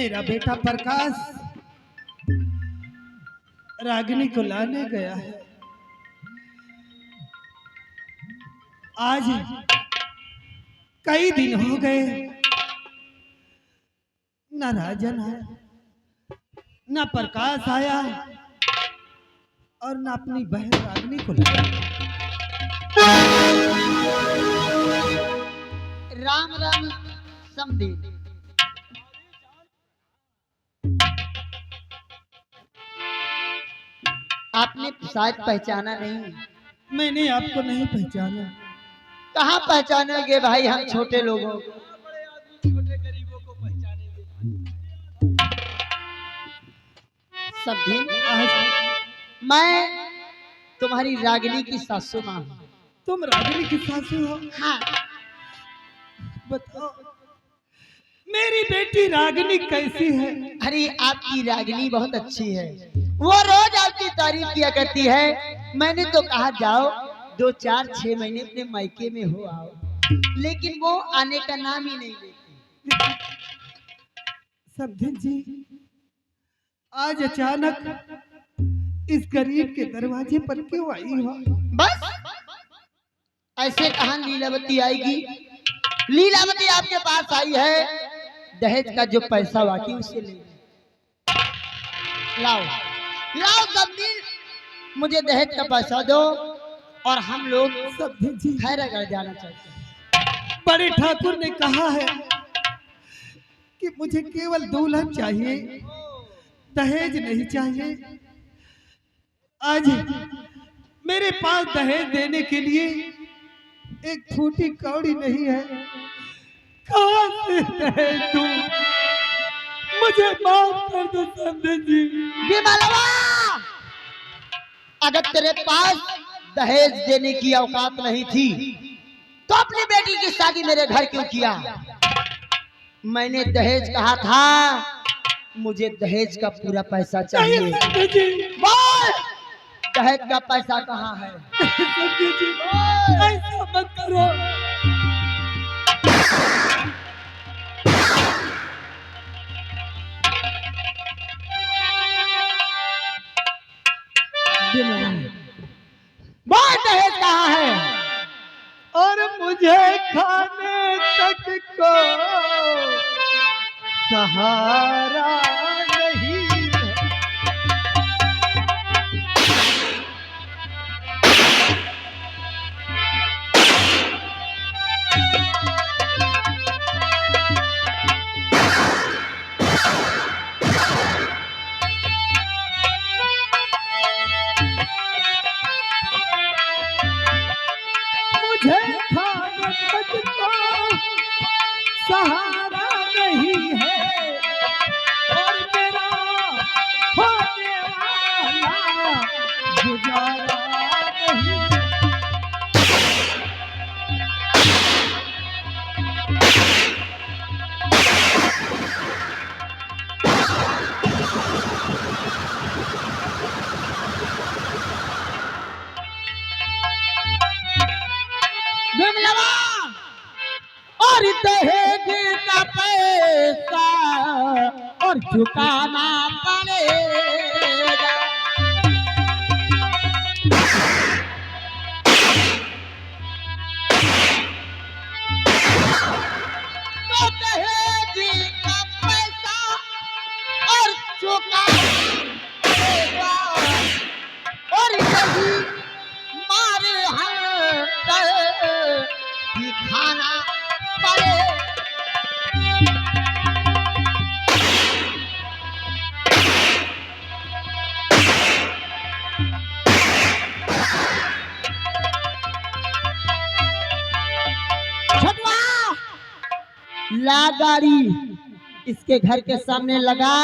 मेरा बेटा प्रकाश रागिनी को लाने गया है। आज कई दिन हो गए न राजन आया, न प्रकाश आया और न अपनी बहन रागिनी को लाया। राम राम समझे। आपने शायद पहचाना नहीं। मैंने आपको नहीं पहचाना। कहाँ पहचानोगे भाई, हम छोटे लोगों को। सब दिन मैं तुम्हारी रागिनी की सासू माँ हूँ। तुम रागिनी की सासू हो? हाँ। बताओ मेरी बेटी रागिनी कैसी है? अरे आपकी रागिनी बहुत अच्छी है, वो रोज आपकी तारीफ किया करती है। मैंने तो कहा जाओ 2, 4, 6 महीने अपने मायके में हो आओ, लेकिन वो आने का नाम ही नहीं लेती। समधिन जी, आज अचानक इस गरीब के दरवाजे पर क्यों आई हो? बस ऐसे कहां लीलावती आएगी। लीलावती आपके पास आई है दहेज का जो पैसा बाकी उससे ले लाओ। लाओ समधिन, मुझे दहेज का पैसा दो और हम लोग समधिन जी, खैरागढ़ जाना चाहते हैं। बड़े ठाकुर ने कहा है कि मुझे केवल दुल्हन चाहिए, दहेज नहीं चाहिए। आज मेरे पास दहेज देने के लिए एक छोटी कौड़ी नहीं है। कहाँ से दहेज दूं? मुझे माफ कर दो समधिन जी। विमलवा, अगर तेरे पास दहेज देने की औकात नहीं थी तो अपनी बेटी की शादी मेरे घर क्यों किया? मैंने दहेज कहा था, मुझे दहेज का पूरा पैसा चाहिए। बोल, दहेज का पैसा कहाँ है? ऐसा मत करो। बोल, दहेज कहाँ है? और मुझे खाने तक को सहारा नहीं है। मुझे खाने तक को सहारा नहीं है और मेरा होने वाला गुजारा नहीं। विमलवा, और दहेज का पैसा और चुकाना पड़ेगा। तो दहेज का पैसा और चुकाना पड़ेगा, और यही मारे हम भी खाना पड़े। ला गाड़ी इसके घर के सामने लगा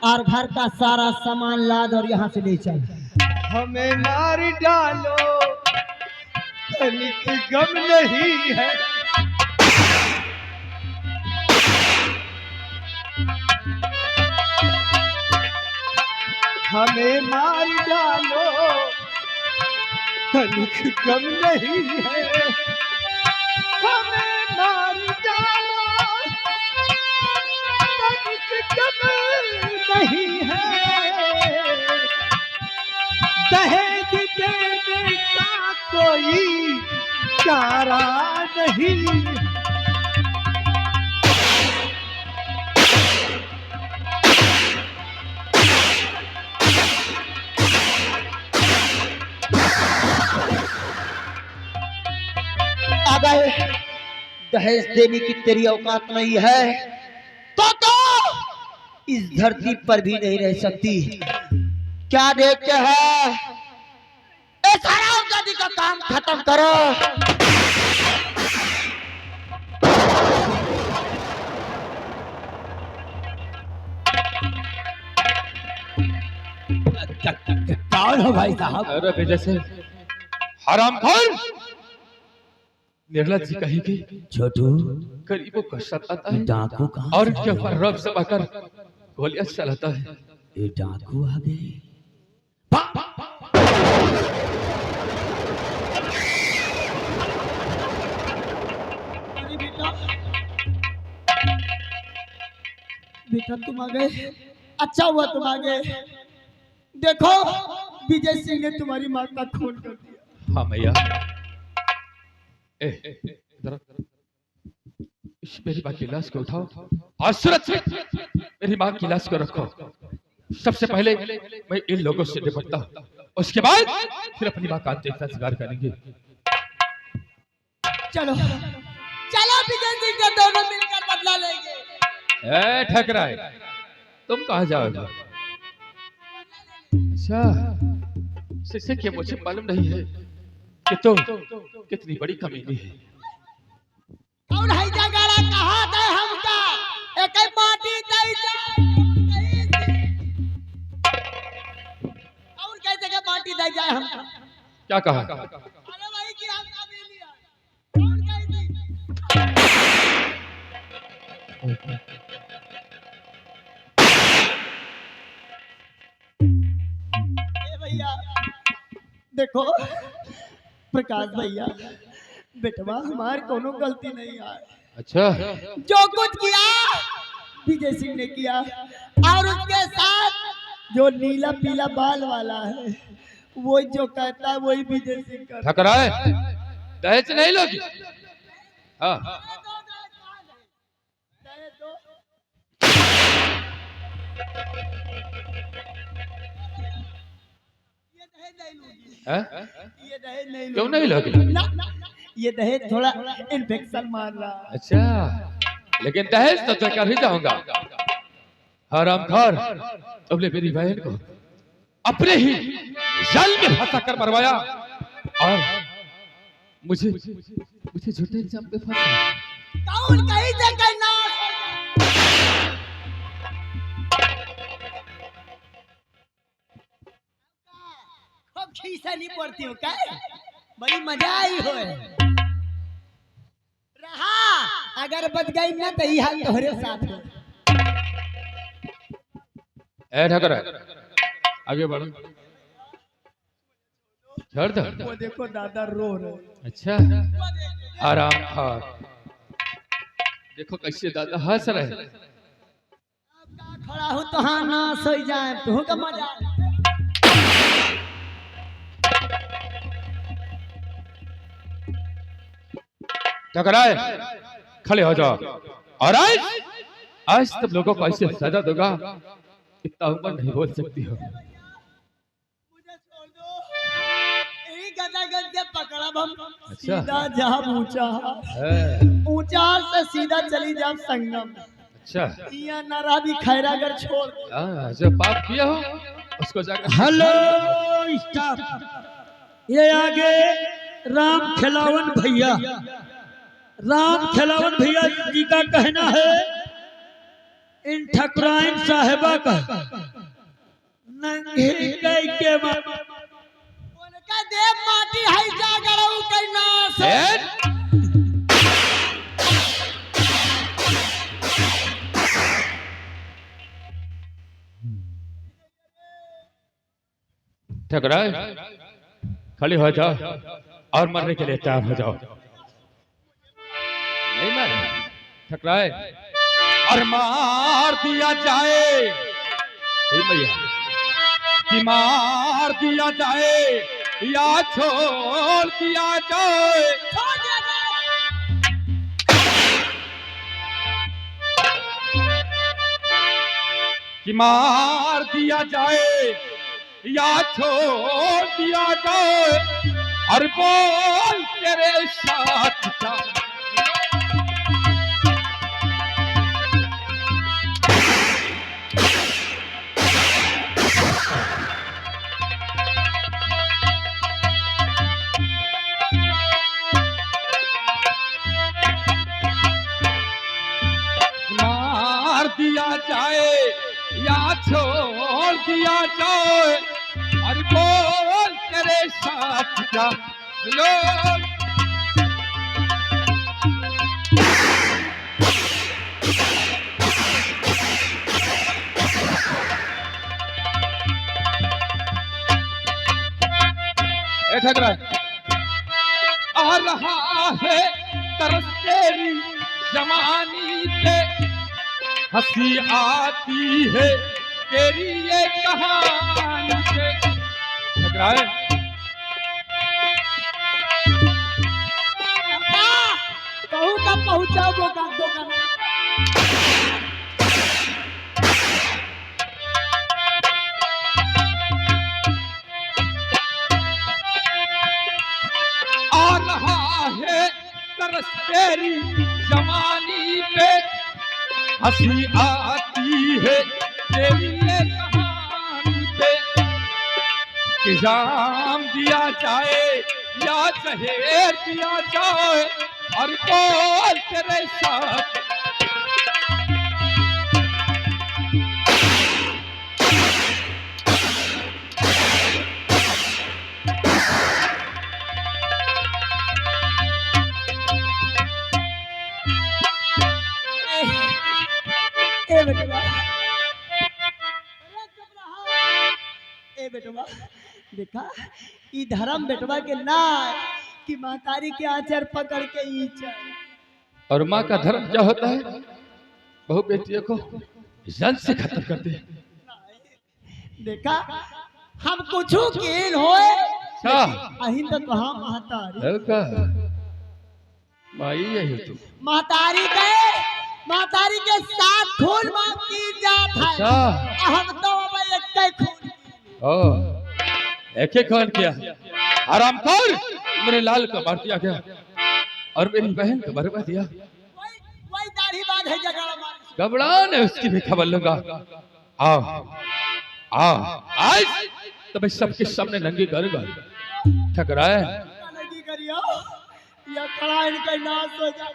और घर का सारा सामान लाद और यहाँ से ले चल। हमें मार डालो, तनिक गम नहीं है। हमें मार डालो, तनिक गम नहीं है। हमें मार डालो, तनिक जब नहीं है दहेज देने का कोई चारा नहीं। आ गए, दहेज देने की तेरी औकात नहीं है तो इस धरती पर भी नहीं रह सकती। क्या देखते हैं, इस हरामजादी का काम खत्म करो। कौन हो भाई साहब? अरे बेटे से हरामखोर निर्लज कही गई। छोटू गरीबों का सताता है डाकू कहाँ और से के ऊपर रब से बकर गोलियां चलाता है। ये डाकू आ गए। बेटा तुम आ गए, अच्छा हुआ तुम आ गए। देखो विजय सिंह ने तुम्हारी मां का खून कर दिया। हाँ मैया, इधर इस मेरी माँ की लाश को उठाओ और सुरक्षित मेरी माँ की लाश को रखो। सबसे पहले मैं इन लोगों से निपटता हूँ, उसके बाद फिर अपनी माँ का अंतिम संस्कार करेंगे। चलो चलो विजय सिंह के दोनों मिलकर बदला लेंगे। ए ठकराए, तुम कहाँ जाओगे? अच्छा, जैसे कि मुझे मालूम नहीं है कि तुम कितनी बड़ी कमीनी है। और है जगह कहाँ था हमका एक माटी दई जाए और कैसे के माटी दई जाए हमका। क्या कहा? अरे भाई कि हमका भी लिया और कैसे ए भैया देखो प्रकाश भैया, बेटवा हमार कोनो गलती नहीं है। अच्छा, जो कुछ किया विजय सिंह ने किया और उसके साथ जो नीला पीला बाल वाला है वो जो कहता है वही विजय सिंह करता है। ठकराए, दहेज नहीं लोगी? हाँ, हैं? ये दहेज नहीं क्यों नहीं लोगी? ना, ये दहेज थोड़ा इन्फेक्शन मार रहा है। अच्छा, लेकिन दहेज तो देकर ही जाऊंगा। हरामखोर, तुमने मेरी बहन को अपने ही जाल में फंसा कर मरवाया और मुझे झूठे इल्जाम पे फंसा। कौन कहीं से करना खूब खीसा नहीं पड़ती हो क्या? बड़ी मजा आई हो रहा। अगर बच गई ना तो ये हाल तोहरे साथ हो। ए ठकरा, आगे बढ़ो। छोड़ दो। वो देखो दादा रो रहे। अच्छा, हरामखोर, देखो कैसे दादा हंस रहे। खड़ा हो तो हाँ ना सही जाए तो का मजा। ठकराए, खड़े हो जाओ और आज तुम लोगों को ऐसे सजा दूंगा, इतना ऊपर नहीं बोल सकती हो। मुझे छोड़ दो, यही गदागद से पकड़ा हम। अच्छा। सीधा जहाँ ऊंचा ऊंचा से सीधा चली जाओ संगम। अच्छा, यहाँ नारा भी खैरागर छोड़ दो। हाँ, जो पाप किया हो उसको जाकर। हेलो स्टाफ, ये आगे राम खिलावन भैया, राम खिलावन भैया जी का कहना है इन ठकुराइन साहिबा का नंगे कई के उनका देव माटी है जागर ऊ कहना से। ठकराए, खड़े हो जाओ और मरने के लिए तैयार हो जाओ। नहीं मारे ठकराए, और मार दिया जाए, हे भैया, कि मार दिया जाए या छोड़ दिया जाए। कि मार दिया जाए या छोड़ दिया जाए, और बोल तेरे साथ क्या। मार दिया जाए या छोड़ दिया जाए, और बोल तेरे साथ क्या। लोग ठगरा आ रहा है तरस तेरी जवानी पे, हंसी आती है तेरी ये कहानी पे। ठगरा है कहूँ का पहुँचा वो कांदो का। आ रहा है तरस तेरी जवानी पे, हंसी आती है तेरी ये कहानी पे। इल्जाम दिया जाए या जहर दिया जाए, और बोल तेरे साथ। ए बेटवा, ए बेटवा, देखा ई धर्म बेटवा के ना कि महतारी के आचर पकड़ के ई चल। और माँ का धर्म क्या होता है? बहू बेटियों को जन से खत्म कर दे। देखा हम कुछ कीन होए क्या अहिंद तो हम महतारी है का माई यही तू। महतारी के साथ खून माफ की जात है। अच्छा हम तो अब एक खून ओ एक एक कौन किया हरामखोर। मेरे लाल को मार दिया गया और मेरी बहन को बर्बाद दिया। वही दाढ़ी बांध है जगह मार। घबराओ ने उसकी भी खबर लूंगा। आओ आओ आज तो मैं सबके सामने नंगी करूंगा। ठकरा है लगी करियो या खड़ा इनका नाश हो जाए।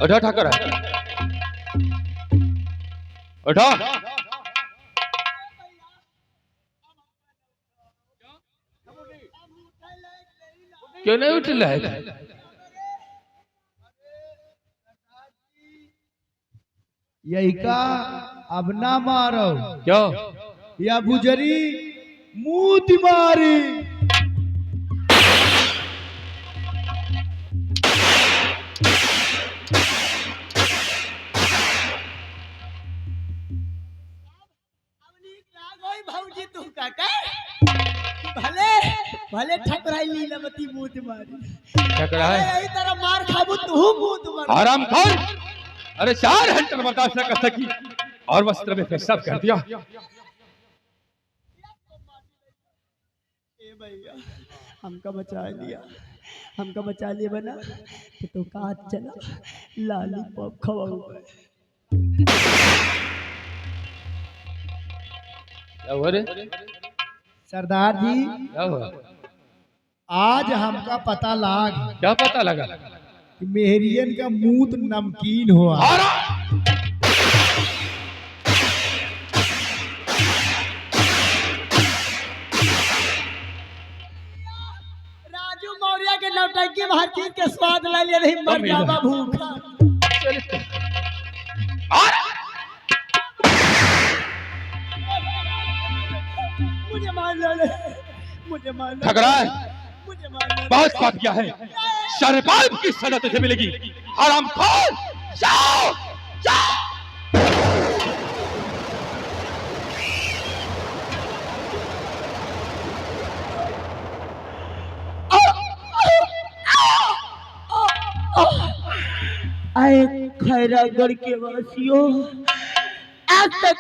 उठा ठाकर उठा। क्यों नहीं उठ रहा है? यही का अब ना मारो क्यों? या बुजरी मुंह मारी। भौजी तुम का भले भले ठकराई लीलावती मुंह मारी। ठकरा है यही तरह मार खाबू तू मुंह मार। हरामखोर। अरे 4 घंटे बर्दाश्त न कर सकी और वस्त्र में पेशाब कर दिया। ए भैया हमका बचा लिया, हमका बचा लिया बना तो काट चला लॉलीपॉप खवाऊ। क्या हुआ रे? सरदार जी, क्या हुआ? आज हमका पता लाग क्या पता लगा? कि मेहरियन का मूत नमकीन हुआ। राजू मौर्य के नौटंकी भारतीय के स्वाद ला लिया नहीं मर जावा भूखा। मुझे मार लो, मुझे मार लो, ठगराए, मुझे मार लो। बहुत बात किया है। शर्बाब की सजा तुझे मिलेगी। हरामखोर, जाओ जाओ। आए खैरागढ़ के वासियों, आज तक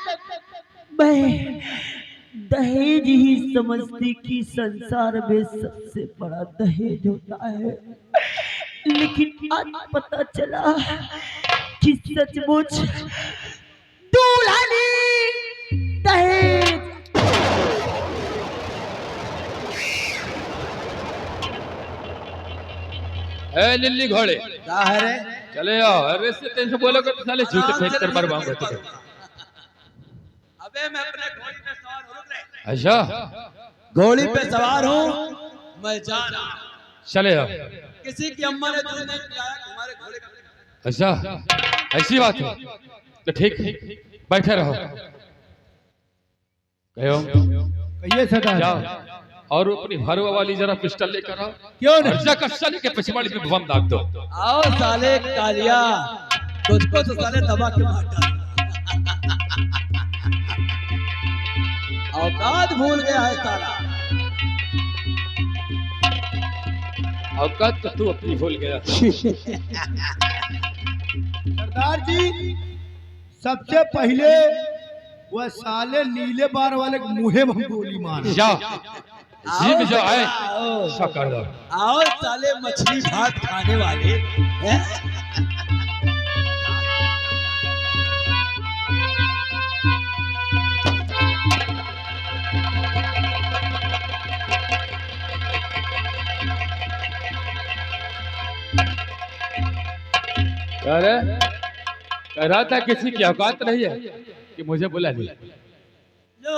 मैं दहेज ही समझती कि संसार में सबसे बड़ा दहेज होता है, लेकिन आज पता चला कि सचमुच दुल्हनी दहेज। ए लिल्ली घोड़े, क्या है रे? चले आओ। अरे से तेरे बोलोगे तो साले जूते फेंक कर मरवाऊंगा तुझे। अबे मैं अपने घोड़ी पे सवार हूँ रे। अच्छा, घोड़ी पे सवार हूँ, मैं जा रहा हूँ। चले आओ। किसी की अम्मा ने दूध नहीं पिलाया, तुम्हारे घोड़े का। अच्छा, ऐसी बात है तो ठीक, बैठे रहो। कहो कहिए सरदार। जाओ और अपनी भरवा वाली जरा पिस्टल लेकर आओ। क्यों और जाकर साले के पिछवाड़ी में बम दाग दो। आओ साले कालिया, तुझको तो साले दबा के मार डाल। औकात भूल गया है साला। औकात तो तू अपनी भूल गया। सरदार जी, सबसे पहले वह साले नीले बार वाले के मुंहे में गोली मार। जाओ, जी में जो आए आओ, सब कर दो। आओ साले मछली भात खाने वाले हैं? अरे कह रहा था किसी की औकात नहीं है कि मुझे बुला लिया। लो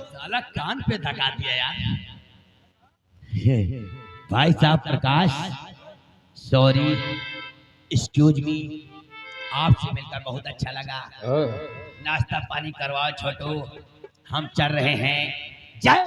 साला कान पे दगा दिया यार। भाई साहब प्रकाश, सॉरी, एक्सक्यूज मी, आपसे मिलकर बहुत अच्छा लगा। नाश्ता पानी करवाओ छोटू, हम चल रहे हैं। जय